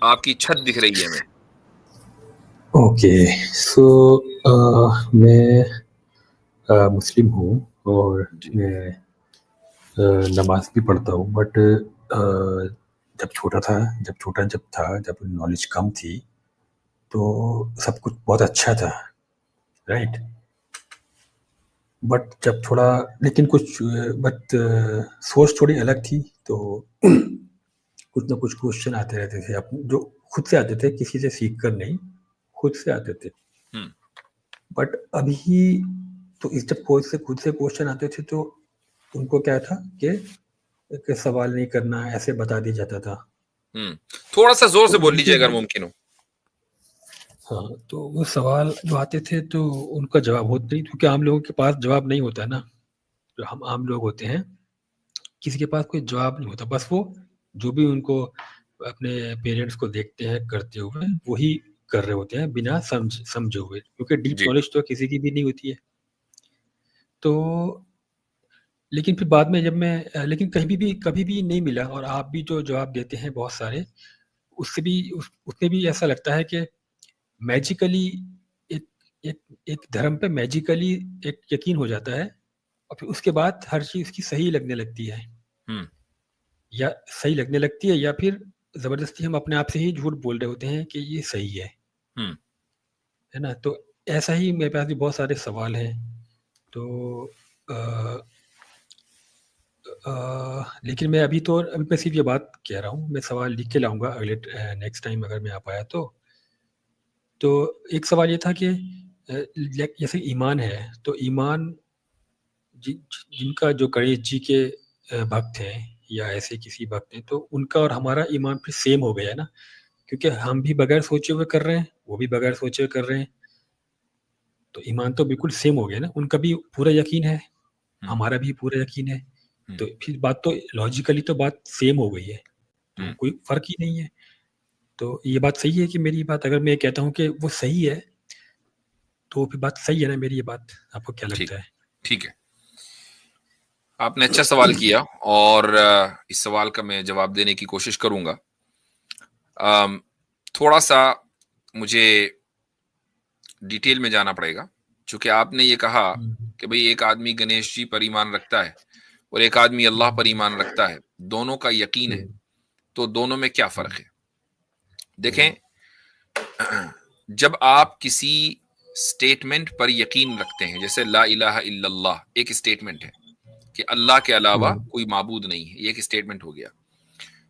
आपकी छत दिख रही है हमें। ओके, सो मैं मुस्लिम हूँ और मैं नमाज भी पढ़ता हूँ, बट जब था, जब नॉलेज कम थी, तो सब कुछ बहुत अच्छा था, राइट। बट जब थोड़ा, लेकिन कुछ बट सोच थोड़ी अलग थी, तो कुछ ना कुछ क्वेश्चन आते रहते थे, अपने जो खुद से आते थे, किसी से सीख कर नहीं, खुद से आते थे। बट अभी तो इस जब खुद से क्वेश्चन आते थे, तो उनको क्या था कि सवाल नहीं करना, ऐसे बता दिया जाता था। थोड़ा सा जोर से तो बोल लीजिए अगर मुमकिन हो। हाँ, तो वो सवाल जो आते थे, तो उनका जवाब होता नहीं, क्योंकि आम लोगों के पास जवाब नहीं होता है ना। जो हम आम लोग होते हैं, किसी के पास कोई जवाब नहीं होता, बस वो जो भी उनको अपने पेरेंट्स को देखते हैं करते हुए, वही कर रहे होते हैं, बिना समझे हुए, क्योंकि डीप नॉलेज तो किसी की भी नहीं होती है। तो लेकिन फिर बाद में लेकिन कभी भी नहीं मिला, और आप भी जो जवाब देते हैं बहुत सारे, उसमें भी ऐसा लगता है कि मैजिकली एक एक एक धर्म पे मैजिकली एक यकीन हो जाता है, और फिर उसके बाद हर चीज की सही लगने लगती है, या सही लगने लगती है, या फिर जबरदस्ती हम अपने आप से ही झूठ बोल रहे होते हैं कि ये सही है ना। तो ऐसा ही मेरे पास भी बहुत सारे सवाल हैं। तो लेकिन मैं अभी मैं सिर्फ ये बात कह रहा हूँ, मैं सवाल लिख के लाऊंगा अगले नेक्स्ट टाइम अगर मैं आ पाया तो एक सवाल ये था कि जैसे ईमान है, तो ईमान जिनका जो गणेश जी के भक्त हैं, या ऐसे किसी भक्त हैं, तो उनका और हमारा ईमान फिर सेम हो गया है ना, क्योंकि हम भी बगैर सोचे हुए कर रहे हैं, वो भी बगैर सोचे हुए कर रहे हैं, तो ईमान तो बिल्कुल सेम हो गया ना। उनका भी पूरा यकीन है, हमारा भी पूरा यकीन है, तो फिर बात तो लॉजिकली तो बात सेम हो गई है, तो कोई फर्क ही नहीं है। तो ये बात सही है कि मेरी बात, अगर मैं कहता हूँ कि वो सही है, तो फिर बात सही है ना मेरी ये बात? आपको क्या लगता है? ठीक है, आपने अच्छा सवाल किया, और इस सवाल का मैं जवाब देने की कोशिश करूंगा। थोड़ा सा मुझे डिटेल में जाना पड़ेगा, चूंकि आपने ये कहा कि भाई एक आदमी गणेश जी पर ईमान रखता है और एक आदमी अल्लाह पर ईमान रखता है, दोनों का यकीन है, तो दोनों में क्या फर्क है? देखें, जब आप किसी स्टेटमेंट पर यकीन रखते हैं, जैसे ला इलाहा इल्लल्लाह एक स्टेटमेंट है कि अल्लाह के अलावा कोई माबूद नहीं है, ये एक स्टेटमेंट हो गया।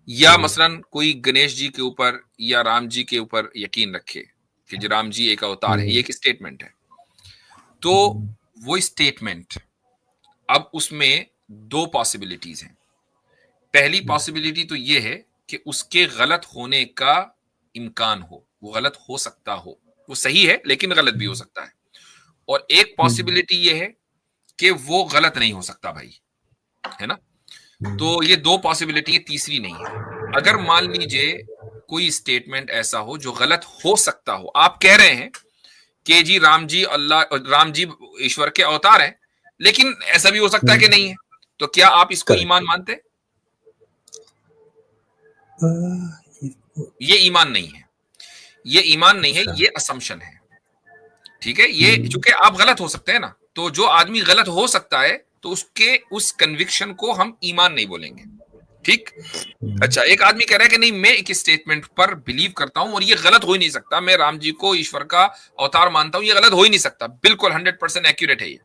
या मसलन कोई गणेश जी के ऊपर या राम जी के ऊपर यकीन रखे कि जो राम जी एक अवतार है, ये एक स्टेटमेंट है। तो वो स्टेटमेंट, अब उसमें दो पॉसिबिलिटीज हैं। पहली पॉसिबिलिटी तो ये है कि उसके गलत होने का इम्कान हो, वो गलत हो सकता हो, वो सही है लेकिन गलत भी हो सकता है। और एक पॉसिबिलिटी ये है कि वो गलत नहीं हो सकता भाई, है ना। तो ये दो पॉसिबिलिटी है, तीसरी नहीं है। अगर मान लीजिए कोई स्टेटमेंट ऐसा हो जो गलत हो सकता हो, आप कह रहे हैं कि जी राम जी ईश्वर के अवतार हैं, लेकिन ऐसा भी हो सकता है कि नहीं है, तो क्या आप इसको ईमान मानते हैं? ये ईमान नहीं है, ये ईमान नहीं है, ये असम्पशन है। ठीक है, ये चूंकि आप गलत हो सकते हैं ना, तो जो आदमी गलत हो सकता है, तो उसके उस कन्विक्शन को हम ईमान नहीं बोलेंगे। ठीक। अच्छा, एक आदमी कह रहा है कि नहीं, मैं एक स्टेटमेंट पर बिलीव करता हूं और ये गलत हो ही नहीं सकता, मैं राम जी को ईश्वर का अवतार मानता हूं, ये गलत हो ही नहीं सकता, बिल्कुल 100% एक्यूरेट है ये।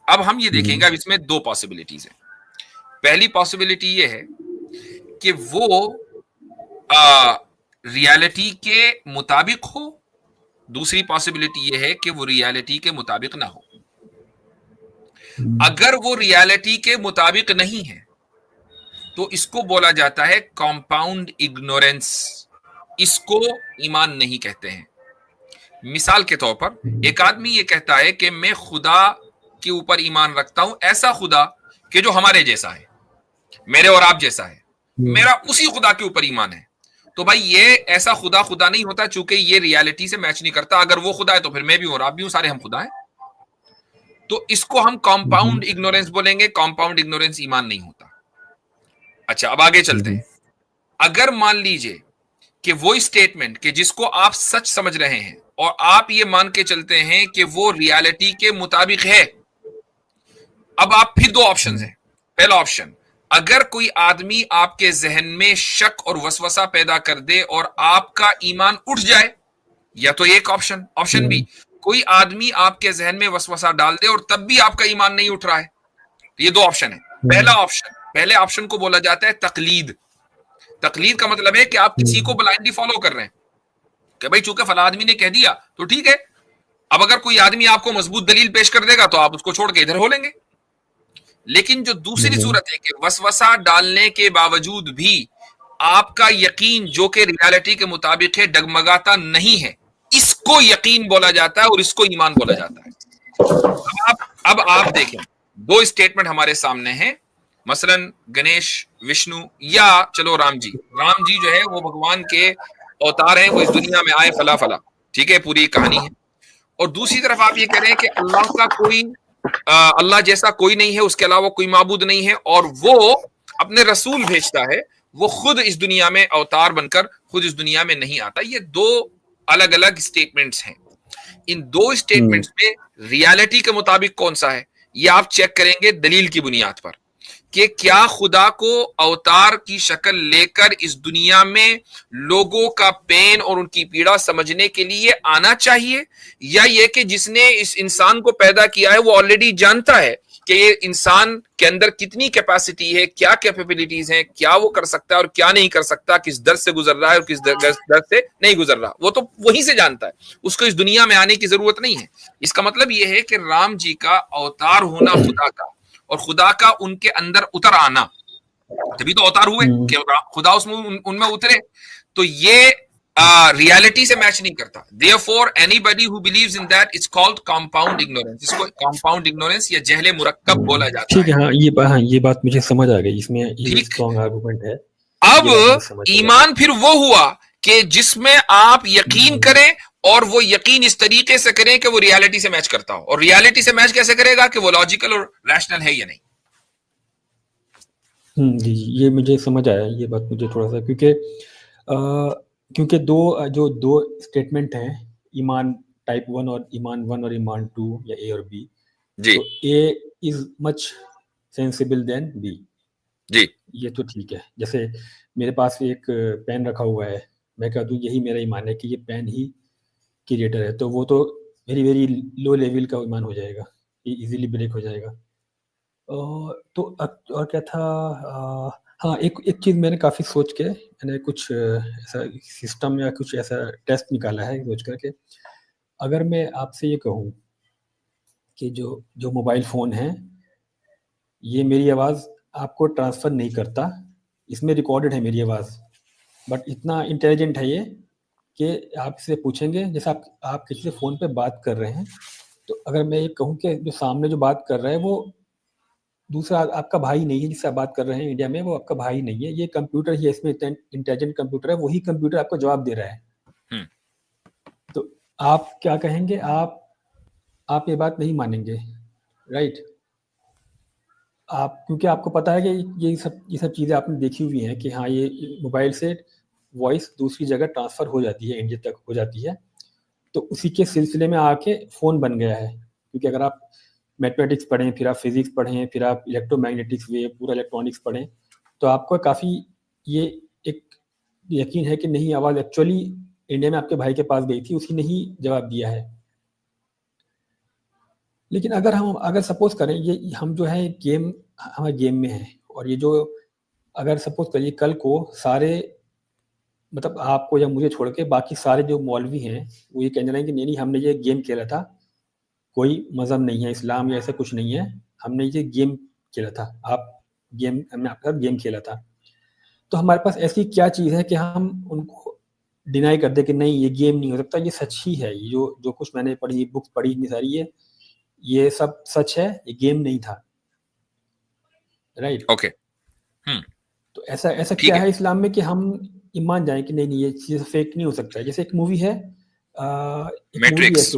अब हम ये देखेंगे, अब इसमें दो पॉसिबिलिटीज है। पहली पॉसिबिलिटी ये है कि वो रियलिटी के मुताबिक हो, दूसरी पॉसिबिलिटी ये है कि वो रियलिटी के मुताबिक ना हो। अगर वो रियलिटी के मुताबिक नहीं है, तो इसको बोला जाता है कंपाउंड इग्नोरेंस। इसको ईमान नहीं कहते हैं। मिसाल के तौर पर, एक आदमी ये कहता है कि मैं खुदा के ऊपर ईमान रखता हूं, ऐसा खुदा कि जो हमारे जैसा है, मेरे और आप जैसा है, मेरा उसी खुदा के ऊपर ईमान है। तो भाई ये ऐसा खुदा खुदा नहीं होता, चूंकि ये रियलिटी से मैच नहीं करता। अगर वो खुदा है तो फिर मैं भी हूं और आप भी हूं, सारे हम खुदा हैं। तो इसको हम कंपाउंड इग्नोरेंस बोलेंगे। कंपाउंड इग्नोरेंस ईमान नहीं होता। अच्छा, अब आगे चलते हैं। अगर मान लीजिए कि वो स्टेटमेंट कि जिसको आप सच समझ रहे हैं और आप ये मान के चलते हैं कि वो रियलिटी के मुताबिक है, अब आप फिर दो ऑप्शन हैं। पहला ऑप्शन, अगर कोई आदमी आपके जहन में शक और वसवसा पैदा कर दे और आपका ईमान उठ जाए, या तो एक ऑप्शन। ऑप्शन बी, कोई आदमी आपके जहन में वसवसा डाल दे और तब भी आपका ईमान नहीं उठ रहा है। तो ये दो ऑप्शन है। पहला ऑप्शन, पहले ऑप्शन को बोला जाता है तकलीद। तकलीद का मतलब है कि आप किसी को ब्लाइंडली फॉलो कर रहे हैं कि भाई चूंकि फला आदमी ने कह दिया तो ठीक है। अब अगर कोई आदमी आपको मजबूत दलील पेश कर देगा तो आप उसको छोड़ के इधर हो लेंगे। लेकिन जो दूसरी सूरत है कि वसवसा डालने के बावजूद भी आपका यकीन जो कि रियलिटी के मुताबिक है डगमगाता नहीं है, इसको यकीन बोला जाता है और इसको ईमान बोला जाता है। अब आप देखें, दो स्टेटमेंट हमारे सामने हैं, मसलन गणेश, विष्णु, या चलो राम जी। राम जी जो है वो भगवान के अवतार हैं, वो इस दुनिया में आए फला फला, ठीक है, पूरी कहानी है। और दूसरी तरफ आप ये कह रहे हैं कि अल्लाह का कोई अल्लाह जैसा कोई नहीं है, उसके अलावा कोई माबूद नहीं है, और वो अपने रसूल भेजता है, वो खुद इस दुनिया में अवतार बनकर खुद इस दुनिया में नहीं आता। ये दो अलग अलग स्टेटमेंट्स हैं। इन दो स्टेटमेंट्स में रियलिटी के मुताबिक कौन सा है, ये आप चेक करेंगे दलील की बुनियाद पर कि क्या खुदा को अवतार की शक्ल लेकर इस दुनिया में लोगों का पेन और उनकी पीड़ा समझने के लिए आना चाहिए, या ये कि जिसने इस इंसान को पैदा किया है वो ऑलरेडी जानता है कि ये इंसान के अंदर कितनी कैपेसिटी है, क्या कैपेबिलिटीज हैं, क्या वो कर सकता है और क्या नहीं कर सकता, किस दर से गुजर रहा है और किस दर से नहीं गुजर रहा, वो तो वहीं से जानता है, उसको इस दुनिया में आने की जरूरत नहीं है। इसका मतलब ये है कि राम जी का अवतार होना खुदा का और खुदा का उनके अंदर उतर आना, तभी तो अवतार हुए कि खुदा उसमें उनमें उतरे, तो ये रियलिटी से मैच नहीं करता। Therefore, anybody who believes in that is called compound ignorance। इसको compound ignorance या जहले मुरक्कब बोला जाता है। ठीक है, हाँ, ये बात मुझे समझ आ गई, इसमें ये स्ट्रॉन्ग आर्गुमेंट है। अब ईमान फिर वो हुआ कि जिसमें आप यकीन करें और वो यकीन इस तरीके से करें कि वो रियलिटी से मैच करता हो। और रियलिटी से मैच कैसे करेगा कि वो लॉजिकल और रैशनल है या नहीं। जी, ये मुझे समझ आया, ये बात मुझे थोड़ा सा, क्योंकि दो स्टेटमेंट हैं, ईमान टाइप 1 और ईमान 1 और ईमान 2 या ए और बी जी। तो A is much sensible than B G, ये तो ठीक है। जैसे मेरे पास एक पेन रखा हुआ है, मैं कह दूं यही मेरा ईमान है कि ये पेन ही क्रिएटर है, तो वो तो वेरी वेरी लो लेवल का ईमान हो जाएगा, ये इजीली ब्रेक हो जाएगा। तो और क्या था, हाँ, एक चीज़ मैंने काफ़ी सोच के मैंने कुछ ऐसा सिस्टम या कुछ ऐसा टेस्ट निकाला है सोच करके। अगर मैं आपसे ये कहूँ कि जो मोबाइल फ़ोन है, ये मेरी आवाज़ आपको ट्रांसफ़र नहीं करता, इसमें रिकॉर्डेड है मेरी आवाज़, बट इतना इंटेलिजेंट है ये कि आप इससे पूछेंगे, जैसे आप किसी से फ़ोन पे बात कर रहे हैं, तो अगर मैं ये कहूँ कि जो सामने जो बात कर रहा है वो दूसरा आपका भाई नहीं है, जिससे आप बात कर रहे हैं इंडिया में, वो आपका भाई नहीं है, ये कंप्यूटर ही है, इसमें इंटेलिजेंट कंप्यूटर है, वही कंप्यूटर आपको जवाब दे रहा है। तो आप क्या कहेंगे? आप ये बात नहीं मानेंगे, राइट? क्योंकि आपको पता है कि ये सब चीज़ें आपने देखी हुई हैं कि हाँ, ये मोबाइल से वॉइस दूसरी जगह ट्रांसफ़र हो जाती है, इंडिया तक हो जाती है, तो उसी के सिलसिले में आके फ़ोन बन गया है। क्योंकि अगर आप मैथमेटिक्स पढ़ें, फिर आप फिजिक्स पढ़ें, फिर आप इलेक्ट्रोमैग्नेटिक्स वेव, पूरा इलेक्ट्रॉनिक्स पढ़ें, तो आपको काफ़ी ये एक यकीन है कि नहीं, आवाज़ एक्चुअली इंडिया में आपके भाई के पास गई थी, उसी ने ही जवाब दिया है। लेकिन अगर सपोज करें ये हम जो है गेम, हमारे गेम में है, और ये जो अगर सपोज करिए कल को सारे, मतलब आपको या मुझे छोड़ के बाकी सारे जो मौलवी हैं वो ये कहने लगे कि नहीं, हमने ये गेम खेला था, कोई मज़हब नहीं है, इस्लाम या ऐसा कुछ नहीं है, हमने ये गेम खेला था, हमने आपके साथ गेम खेला था। तो हमारे पास ऐसी क्या चीज़ है कि हम उनको डिनाई कर दे कि नहीं, ये गेम नहीं हो सकता, ये सच ही है, ये जो कुछ मैंने पढ़ी, बुक्स पढ़ी इतनी सारी, ये सब सच है, ये गेम नहीं था, राइट? ओके। तो ऐसा क्या है इस्लाम में कि हम ईमान जाएं कि नहीं, ये चीज़ फेक नहीं हो सकता है। जैसे एक मूवी है, मैट्रिक्स,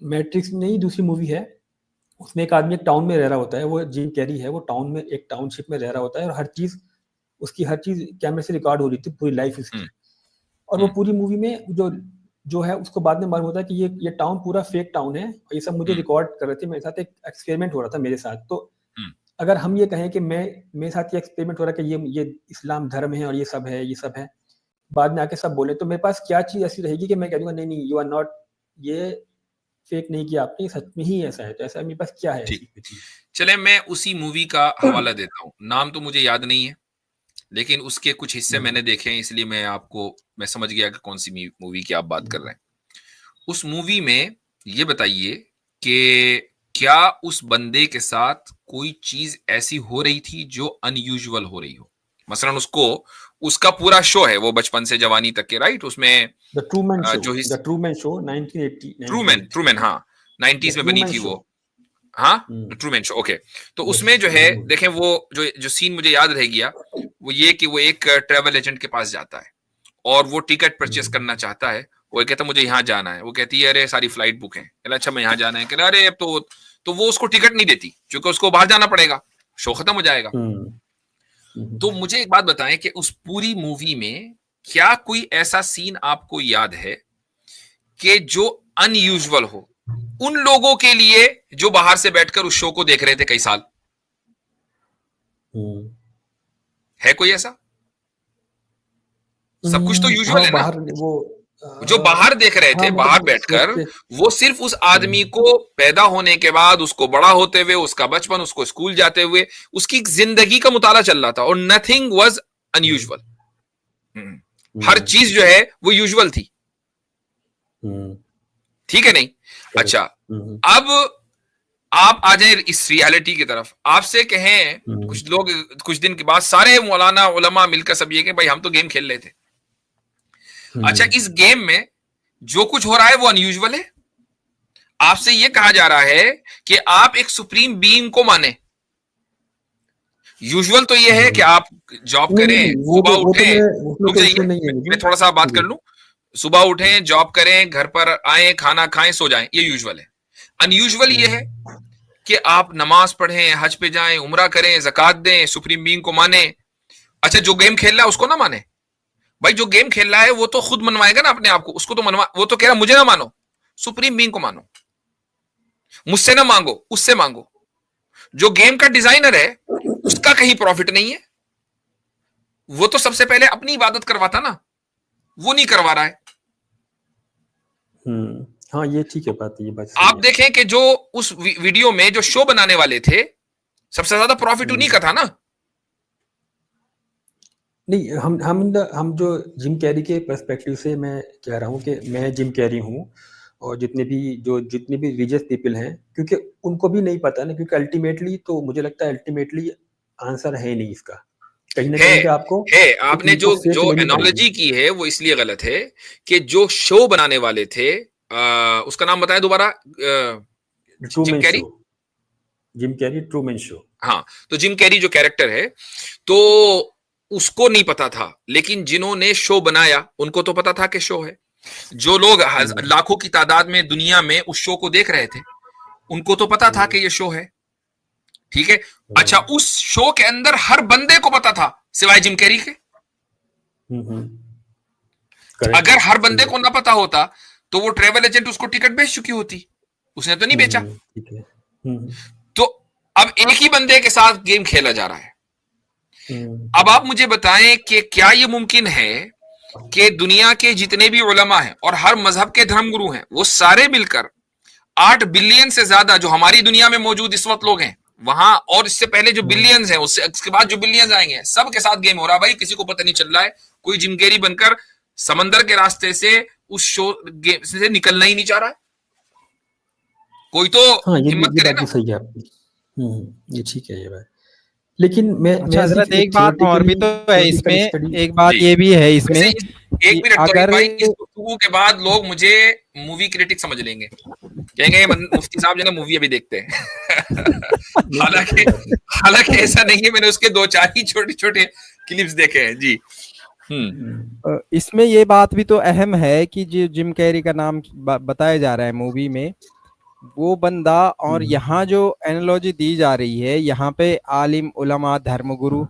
मैट्रिक्स नहीं, दूसरी मूवी है, उसमें एक आदमी एक टाउन में रह रहा होता है, वो जिम कैरी है, वो टाउन में एक टाउनशिप में रह रहा होता है, और हर चीज़ उसकी हर चीज कैमरे से रिकॉर्ड हो रही थी, पूरी लाइफ उसकी। और वो पूरी मूवी में जो है उसको बाद में मालूम होता है कि ये टाउन पूरा फेक टाउन है, और ये सब मुझे रिकॉर्ड कर रहे थे, मेरे साथ एक एक्सपेरिमेंट हो रहा था मेरे साथ। तो अगर हम ये कहें कि मेरे साथ ये एक्सपेरिमेंट हो रहा है कि ये इस्लाम धर्म है और ये सब है, बाद में आके सब बोले, तो मेरे पास क्या चीज ऐसी रहेगी कि मैं कह दूंगा नहीं यू आर नॉट, ये फेक नहीं किया आपने, सच में ही ऐसा है। तो ऐसा मेरे पास क्या है ऐसी चीज? चले मैं उसी मूवी का हवाला देता हूँ, नाम तो मुझे याद नहीं है, लेकिन उसके कुछ हिस्से मैंने देखे हैं, इसलिए मैं समझ गया कि कौन सी मूवी की आप बात कर रहे हैं। उस मूवी में ये बताइए कि क्या उस बंदे के साथ कोई चीज ऐसी हो रही थी जो अनयूजुअल हो रही हो? मसलन उसका पूरा शो है वो बचपन से जवानी तक के, राइट? उसमें द ट्रूमैन शो 1980 ट्रूमैन, हाँ 90s में बनी थी वो, हाँ ट्रूमैन शो, ओके। तो उसमें जो है देखें, वो जो सीन मुझे याद रह गया वो ये कि वो एक ट्रैवल एजेंट के पास जाता है और वो टिकट परचेस करना चाहता है। वो कहता मुझे यहाँ जाना है, वो कहती है अरे सारी फ्लाइट बुक है। कहला अच्छा मैं यहाँ जाना है, कहला अरे अब तो वो उसको टिकट नहीं देती क्योंकि उसको बाहर जाना पड़ेगा, शो खत्म हो जाएगा। तो मुझे एक बात बताएं कि उस पूरी मूवी में क्या कोई ऐसा सीन आपको याद है कि जो अनयूजुअल हो उन लोगों के लिए जो बाहर से बैठकर उस शो को देख रहे थे कई साल? है कोई ऐसा? सब कुछ तो यूजुअल है ना। जो बाहर देख रहे थे बाहर बैठकर, वो सिर्फ उस आदमी को पैदा होने के बाद, उसको बड़ा होते हुए, उसका बचपन, उसको स्कूल जाते हुए, उसकी जिंदगी का मुताला चल रहा था और नथिंग वाज अनयूजुअल। हर चीज जो है वो यूजुअल थी, ठीक है नहीं? अच्छा, अब आप आ जाए इस रियलिटी की तरफ। आपसे कहें कुछ लोग कुछ दिन के बाद सारे मौलाना उलमा मिलकर सब ये कि भाई हम तो गेम खेल रहे थे। अच्छा, इस गेम में जो कुछ हो रहा है वो अनयूजुअल है। आपसे ये कहा जा रहा है कि आप एक सुप्रीम बीइंग को माने। यूजुअल तो ये है कि आप जॉब करें, सुबह उठें, मैं थोड़ा सा बात कर लूं, सुबह उठें, जॉब करें, घर पर आए, खाना खाएं, सो जाएं, ये यूजुअल है। अनयूजुअल ये है कि आप नमाज पढ़ें, हज पे जाएं, उम्रा करें, ज़कात दें, सुप्रीम बीइंग को माने। अच्छा, जो गेम खेल रहा है उसको ना माने। भाई जो गेम खेल रहा है वो तो खुद मनवाएगा ना अपने आप को, उसको तो वो तो कह रहा मुझे ना मानो, सुप्रीम बीइंग को मानो, मुझसे ना मांगो, उससे मांगो। जो गेम का डिजाइनर है उसका कहीं प्रॉफिट नहीं है, वो तो सबसे पहले अपनी इबादत करवाता ना, वो नहीं करवा रहा है। हाँ ये ठीक है बात, ये बात आप देखें कि जो उस वीडियो में जो शो बनाने वाले थे, सबसे ज्यादा प्रॉफिट उन्हीं का था ना। नहीं, हम जो जिम कैरी के पर्सपेक्टिव से मैं कह रहा हूँ कि मैं जिम कैरी हूँ, और जितने भी रिलीजियस पीपल हैं, क्योंकि उनको भी नहीं पता ना, क्योंकि अल्टीमेटली तो मुझे लगता है अल्टीमेटली आंसर है नहीं इसका, कहीं ना कहीं आपको है। आपने जो एनालॉजी की है वो इसलिए गलत है कि जो शो बनाने वाले थे, उसका नाम बताएं दोबारा। Jim Carrey Truman show. हाँ, तो जिम कैरी जो कैरेक्टर है तो उसको नहीं पता था, लेकिन जिन्होंने शो बनाया उनको तो पता था कि शो है। जो लोग लाखों की तादाद में दुनिया में उस शो को देख रहे थे उनको तो पता था कि ये शो है, ठीक है। अच्छा, उस शो के अंदर हर बंदे को पता था सिवाय जिम कैरी के। अगर हर बंदे को ना पता होता तो वो ट्रेवल एजेंट उसको टिकट बेच चुकी होती, उसने तो नहीं बेचा। तो अब एक ही बंदे के साथ गेम खेला जा रहा है। अब आप मुझे बताएं कि क्या यह मुमकिन है कि दुनिया के जितने भी उलमा हैं और हर मजहब के धर्मगुरु हैं, वो सारे मिलकर 8 बिलियन से ज्यादा जो हमारी दुनिया में मौजूद इस वक्त लोग हैं वहां, और इससे पहले जो बिलियंस हैं, उसके बाद जो बिलियंस आएंगे, सब के साथ गेम हो रहा है। भाई किसी को पता नहीं चल रहा है, कोई जिम कैरी बनकर समंदर के रास्ते से उस शो गेम से निकलना ही नहीं चाह रहा है। कोई तो हिम्मत करे ना। सही है आपकी, ये ठीक है ये बात। लेकिन मैं हजरत एक बात और भी तो है इसमें, एक बात ये भी है इसमें, एक मिनट अगर भाई, इस गुफ्तगू के बाद लोग मुझे मूवी क्रिटिक समझ लेंगे, कहेंगे मुफ्ती साहब जो ना मूवी अभी देखते हैं। हालांकि ऐसा नहीं है, मैंने उसके 2-4 ही छोटे-छोटे क्लिप्स देखे हैं जी। इसमें ये बात भी तो अहम है कि जो जिम कैरी का नाम बताया जा रहा है मूवी में, वो बंदा, और यहाँ जो एनालॉजी दी जा रही है, यहाँ पे आलिम, उलमा, धर्मगुरु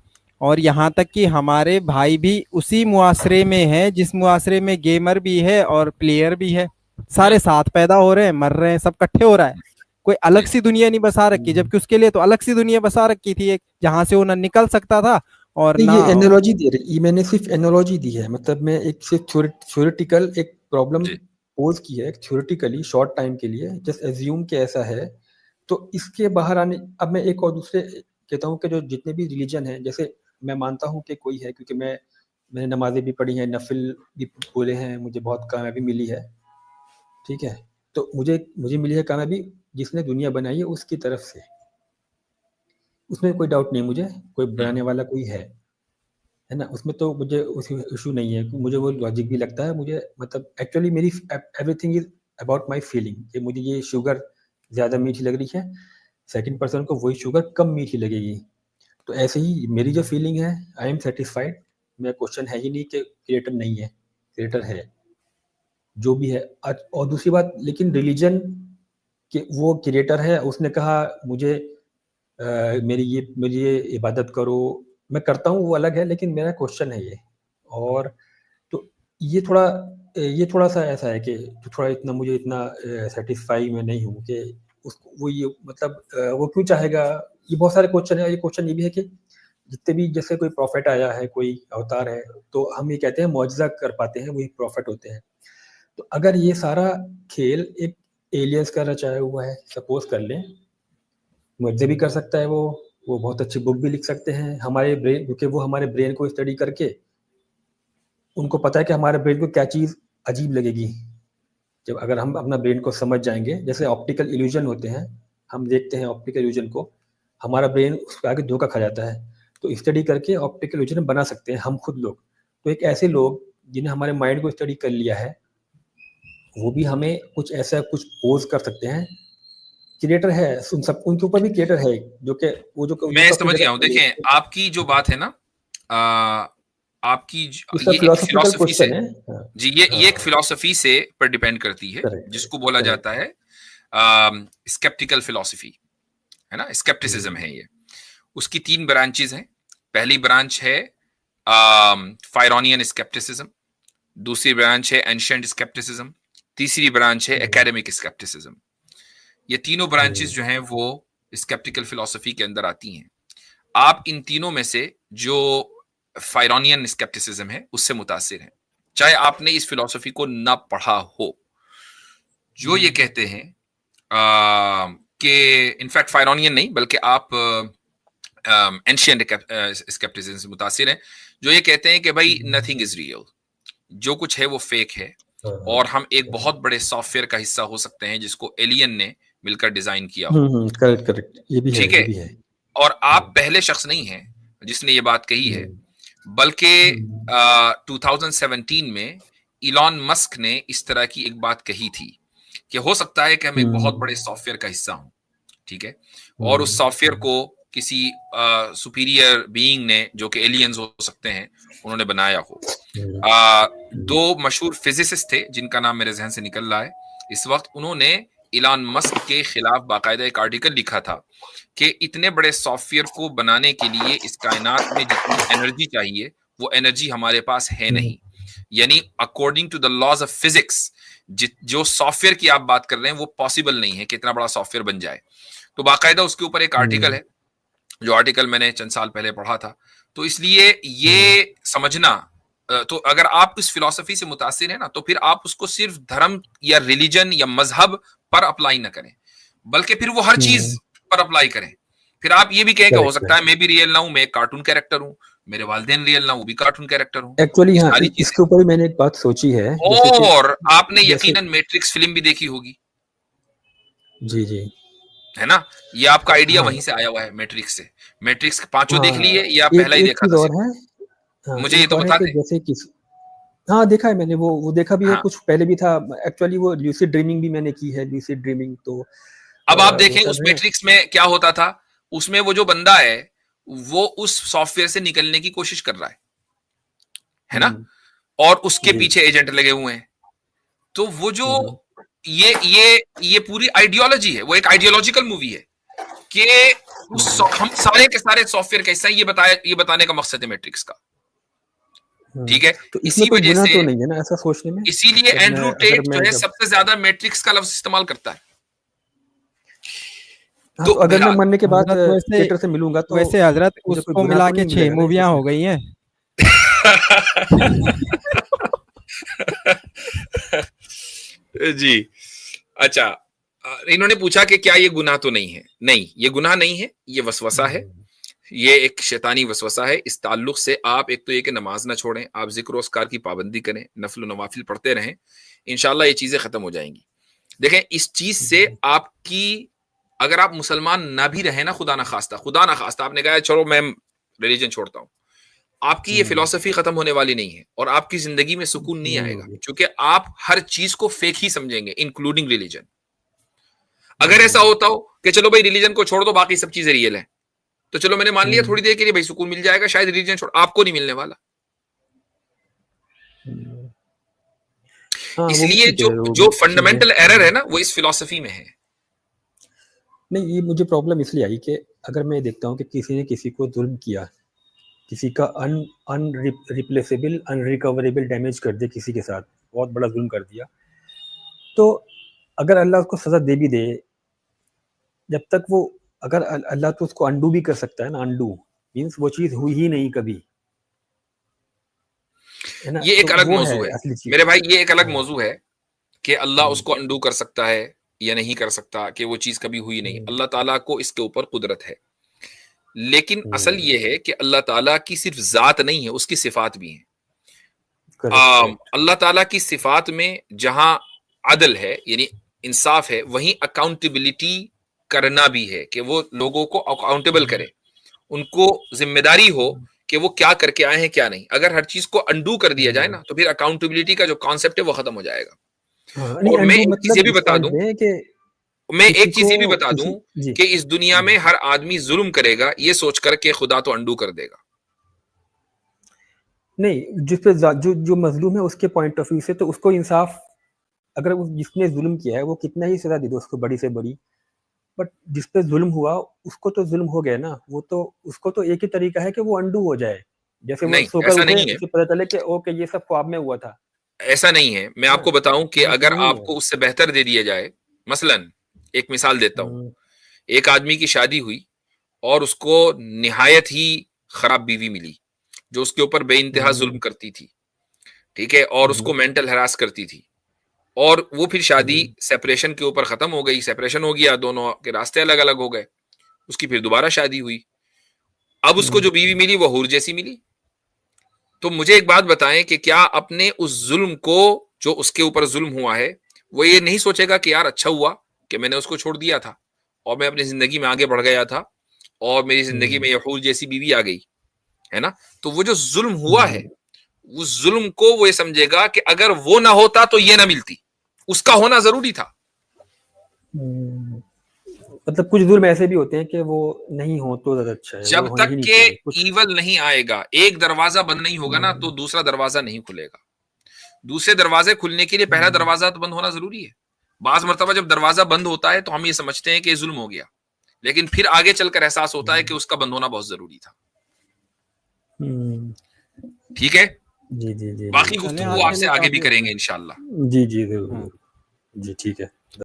और यहाँ तक कि हमारे भाई भी उसी मुआसरे में है जिस मुआसरे में गेमर भी है और प्लेयर भी है, सारे साथ पैदा हो रहे हैं, मर रहे हैं, सब इकट्ठे हो रहा है। कोई अलग सी दुनिया नहीं बसा रखी, जबकि उसके लिए तो अलग सी दुनिया बसा रखी थी, एक जहां से वो ना निकल सकता था और नहीं, ना। ये एनालॉजी दे रही, ये मैंने सिर्फ एनालॉजी दी है, मतलब मैं एक सिर्फ थ्योरेटिकल एक प्रॉब्लम जी। पोज की है थ्योरेटिकली शॉर्ट टाइम के लिए, जस्ट एज्यूम कि ऐसा है। तो इसके बाहर आने, अब मैं एक और दूसरे कहता हूँ कि जो जितने भी रिलीजन हैं, जैसे मैं मानता हूँ कि कोई है, क्योंकि मैंने नमाजें भी पढ़ी हैं, नफिल भी बोले हैं, मुझे बहुत कामयाबी मिली है, ठीक है। तो मुझे मिली है कामयाबी जिसने दुनिया बनाई है उसकी तरफ से, उसमें कोई डाउट नहीं मुझे, कोई बनाने वाला कोई है ना, उसमें तो मुझे उस इशू नहीं है, मुझे वो लॉजिक भी लगता है, मुझे मतलब एक्चुअली मेरी everything is about my feeling कि मुझे ये शुगर ज़्यादा मीठी लग रही है, सेकंड पर्सन को वही शुगर कम मीठी लगेगी। तो ऐसे ही मेरी जो फीलिंग है, आई एम सेटिस्फाइड, मेरा क्वेश्चन है ही नहीं कि क्रिएटर नहीं है, क्रिएटर है, जो भी है। और दूसरी बात, लेकिन रिलीजन कि वो क्रिएटर है, उसने कहा मुझे मेरी ये इबादत करो, मैं करता हूँ, वो अलग है, लेकिन मेरा क्वेश्चन है ये। और तो ये थोड़ा सा ऐसा है कि तो थोड़ा इतना मुझे इतना सेटिस्फाई मैं नहीं हूँ कि उसको वो ये मतलब वो क्यों चाहेगा। ये बहुत सारे क्वेश्चन है। ये क्वेश्चन ये भी है कि जितने भी, जैसे कोई प्रॉफिट आया है, कोई अवतार है, तो हम ये कहते हैं मौजज़ा कर पाते हैं, वही प्रॉफिट होते हैं। तो अगर ये सारा खेल एक एलियंस का रचाया हुआ है, सपोज कर लें, मुझे भी कर सकता है वो बहुत अच्छी बुक भी लिख सकते हैं हमारे ब्रेन, क्योंकि वो हमारे ब्रेन को स्टडी करके उनको पता है कि हमारे ब्रेन को क्या चीज़ अजीब लगेगी। जब अगर हम अपना ब्रेन को समझ जाएंगे, जैसे ऑप्टिकल इल्यूजन होते हैं, हम देखते हैं ऑप्टिकल इल्यूजन को, हमारा ब्रेन उसके आगे धोखा खा जाता है, तो स्टडी करके ऑप्टिकल इल्यूजन बना सकते हैं हम खुद लोग। तो एक ऐसे लोग जिन्हें हमारे माइंड को स्टडी कर लिया है, वो भी हमें कुछ ऐसा कुछ पोज कर सकते हैं। क्रिएटर है, उन सब उनके ऊपर भी क्रिएटर है, जो कि वो जो मैं समझ गया हूँ। देखें, आपकी जो बात है ना, आपकी ये एक फिलोसफिकल फिलॉसफी से, क्वेश्चन है। जी, ये एक फिलॉसफी से पर डिपेंड करती है, जिसको बोला जाता है स्केप्टिकल फिलॉसफी, है ना, स्केप्टिसिज्म है ये। उसकी 3 ब्रांचेस हैं। पहली ब्रांच है फायरोनियन स्केप्टिसिज्म, दूसरी ब्रांच है एंशिएंट स्केप्टिसिज्म, तीसरी ब्रांच है एकेडमिक स्केप्टिसिज्म। ये तीनों ब्रांचेस जो हैं वो स्केप्टिकल फिलॉसफी के अंदर आती हैं। आप इन तीनों में से जो फायरोनियन स्केप्टिसिज्म है उससे मुतासिर हैं, चाहे आपने इस फिलॉसफी को ना पढ़ा हो। जो ये कहते हैं कि इनफैक्ट फायरोनियन नहीं, बल्कि आप एंशिएंट स्केप्टिसिज्म से मुतासिर हैं, जो ये कहते हैं कि भाई नथिंग इज रियल, जो कुछ है वो फेक है, और हम एक बहुत बड़े सॉफ्टवेयर का हिस्सा हो सकते हैं जिसको एलियन ने मिलकर डिजाइन किया हो। करेक्ट, ये भी है, ठीक ये भी है। और आप पहले शख्स नहीं हैं जिसने ये बात कही है, बल्कि 2017 में इलॉन मस्क ने इस तरह की एक बात कही थी कि हो सकता है कि हम एक बहुत बड़े सॉफ्टवेयर का हिस्सा हों, ठीक है, और उस सॉफ्टवेयर को किसी सुपीरियर बीइंग ने, जो कि एलियंस हो सकते हैं, उन्होंने बनाया हो। 2 मशहूर फिजिसिस्ट थे जिनका नाम मेरे जहन से निकल रहा है इस वक्त, उन्होंने इलॉन मस्क के खिलाफ बाकायदा एक आर्टिकल लिखा था कि इतने बड़े सॉफ्टवेयर को बनाने के लिए इस कायनात में जितनी एनर्जी चाहिए वो एनर्जी हमारे पास है नहीं। यानी according to the laws of physics, जो सॉफ्टवेयर की आप बात कर रहे हैं वो पॉसिबल नहीं है कि इतना बड़ा सॉफ्टवेयर बन जाए। तो बाकायदा उसके ऊपर एक आर्टिकल है, जो आर्टिकल मैंने चंद साल पहले पढ़ा था। तो इसलिए ये समझना, तो अगर आप इस फिलॉसफी से मुतासिर है ना, तो फिर आप उसको सिर्फ धर्म या रिलीजन या मजहब पर अप्लाई ना करें, बल्कि फिर वो हर चीज पर अप्लाई करें। फिर आप ये भी कहें कि हो सकता है मैं भी रियल ना हूं, मैं एक कार्टून कैरेक्टर हूं, मेरे वालिदैन रियल ना, वो भी कार्टून कैरेक्टर हूं। एक्चुअली हाँ, इसके ऊपर मैंने एक बात सोची है। और आपने यकीनन मैट्रिक्स फिल्म भी देखी होगी। जी जी, है ना, ये आपका आइडिया वहीं से आया हुआ है, मैट्रिक्स से। मैट्रिक्स के 5 देख लिए या पहला ही देखा था? और है, हाँ, मुझे ये तो बता दे। जैसे किस, हाँ देखा है मैंने, वो देखा भी है, कुछ पहले भी था। एक्चुअली वो ल्यूसिड ड्रीमिंग भी मैंने की है, ल्यूसिड ड्रीमिंग। तो अब आप देखें उस मैट्रिक्स में क्या होता था, उसमें वो जो बंदा है वो उस सॉफ्टवेयर से निकलने की कोशिश कर रहा है ना, और उसके पीछे एजेंट लगे हुए हैं। तो वो जो ये पूरी आइडियोलॉजी है, वो एक आइडियोलॉजिकल मूवी है कि हम सारे के सारे सॉफ्टवेयर कैसा है ये बताने का मकसद है मैट्रिक्स का, ठीक है। तो इसी इसमें कोई वजह गुनाह से तो नहीं है ना ऐसा सोचने में? इसीलिए जब एंड्रू मैं टेट अगर जो मैं है जब सबसे ज्यादा मैट्रिक्स का लफ्ज इस्तेमाल करता है। हाँ, तो तो अगर मैं बहरहाल मरने के बाद हजरत वैसे थिएटर से मिलूंगा तो वैसे हजरत मुझे कोई उसको गुनाह मिला तो के नहीं 6 मिलेगा ना इस मूवियां चीज हो में? गई हैं। जी अच्छा, इन्होंने पूछा कि क्या ये गुनाह तो नहीं है? नहीं, ये गुनाह नहीं है, ये वसवसा है, ये एक शैतानी वसवसा है। इस ताल्लुक से आप एक तो ये कि नमाज ना छोड़ें, आप जिक्र अस्कार की पाबंदी करें, नफल नवाफिल पढ़ते रहें, इंशाल्लाह ये चीजें खत्म हो जाएंगी। देखें, इस चीज से आपकी, अगर आप मुसलमान ना भी रहे ना, खुदा ना खास्ता आपने कहा चलो मैं रिलीजन छोड़ता हूं, आपकी ये फिलॉसफी खत्म होने वाली नहीं है और आपकी जिंदगी में सुकून नहीं आएगा, क्योंकि आप हर चीज को फेक ही समझेंगे, इंक्लूडिंग रिलीजन। अगर ऐसा होता हो कि चलो भाई रिलीजन को छोड़ दो, बाकी सब चीजें रियल हैं, तो चलो मैंने मान लिया थोड़ी देर के लिए भाई सुकून मिल जाएगा, शायद रिलीजन छोड़, आपको नहीं मिलने वाला। हाँ, वो भी इसलिए ठीक है, वो जो भी चीजें। फंडामेंटल एरर है ना, वो इस फिलॉसफी में है। नहीं, ये मुझे प्रॉब्लम इसलिए आई कि अगर मैं देखता हूँ कि किसी ने किसी को जुल्म किया, किसी का अनरिप्लेसेबल अनरिकवरेबल डैमेज कर दिया, किसी के साथ बहुत बड़ा जुल्म कर दिया, तो अगर अल्लाह उसको सजा दे भी दे, जब तक वो, अगर अल्लाह तो उसको अंडू भी कर सकता है ना, अंडू मीन्स वो चीज हुई ही नहीं कभी, है ना? ये एक तो अलग वो मौजू है असली चीज। मेरे भाई, ये एक अलग हाँ, मौजू है कि अल्लाह उसको अंडू कर सकता है या नहीं कर सकता, कि वो चीज कभी हुई नहीं। अल्लाह ताला को इसके ऊपर कुदरत है, लेकिन असल ये है कि अल्लाह ताला की सिर्फ जात नहीं है, उसकी सिफात भी है। करेक्ट। अल्लाह ताला की सिफात में जहां अदल है, यानी इंसाफ है, वहीं अकाउंटेबिलिटी करना भी है, कि वो लोगों को अकाउंटेबल करे, उनको जिम्मेदारी हो कि वो क्या करके आए हैं क्या नहीं। अगर हर चीज को अंडू कर दिया जाए ना, तो फिर अकाउंटेबिलिटी का जो कॉन्सेप्ट है वो खत्म हो जाएगा। हाँ, नहीं, और मैं अंडू एक चीज ये मतलब भी इस बता पॉइंट दूं, में कि मैं किसी एक को चीज ये भी बता दूं किसी जी कि इस दुनिया में हर आदमी जुल्म करेगा ये सोचकर के खुदा तो अंडू कर देगा। नहीं, जिस पे जो जो मजलूम है उसके पॉइंट ऑफ व्यू से तो उसको इंसाफ, अगर जिसने जुल्म किया है वो कितना ही सजा दे दो उसको बड़ी से बड़ी, बट जिस पे जुल्म हुआ उसको तो जुल्म हो गया ना, वो तो उसको तो एक ही तरीका है कि वो अंडू हो जाए, जैसे वो नहीं, सोकर ऐसा उठे नहीं है, उसे पता चले कि ओके ये सब ख्वाब में हुआ था। ऐसा नहीं है। मैं हाँ, आपको बताऊं कि बस अगर वही है। आपको उससे बेहतर दे दिया जाए, मसलन एक मिसाल देता हूं, एक आदमी की शादी हुई और उसको निहायत ही खराब बीवी मिली, जो उसके ऊपर बेइंतहा जुल्म करती थी, ठीक है, और उसको मेंटल हरास करती थी, और वो फिर शादी सेपरेशन के ऊपर खत्म हो गई, सेपरेशन हो गया, दोनों के रास्ते अलग अलग हो गए, उसकी फिर दोबारा शादी हुई, अब उसको जो बीवी मिली वो हूर जैसी मिली। तो मुझे एक बात बताएं कि क्या अपने उस जुल्म को, जो उसके ऊपर जुल्म हुआ है, वो ये नहीं सोचेगा कि यार अच्छा हुआ कि मैंने उसको छोड़ दिया था और मैं अपनी जिंदगी में आगे बढ़ गया था और मेरी जिंदगी में यहूर जैसी बीवी आ गई, है ना? तो वो जो जुल्म हुआ है, उस जुल्म को वो ये समझेगा कि अगर वो ना होता तो ये ना मिलती, उसका होना जरूरी था। मतलब कुछ जुल्म ऐसे भी होते हैं कि वो नहीं हो तो ज्यादा अच्छा है, जब वो होने तक ही नहीं के चाहिए कुछ। ईवल नहीं आएगा, एक दरवाजा बंद नहीं होगा ना, तो दूसरा दरवाजा नहीं खुलेगा। दूसरे दरवाजे खुलने के लिए पहला दरवाजा तो बंद होना जरूरी है। बाज मर्तबा जब दरवाजा बंद होता है तो हम ये समझते हैं कि ये जुल्म हो गया, लेकिन फिर आगे चलकर एहसास होता है कि उसका बंद होना बहुत जरूरी था। ठीक है, जी जी जी बाकी जी गुफ्तगू आपसे आगे भी करेंगे इंशाल्लाह। जी जी जरूर जी, ठीक है।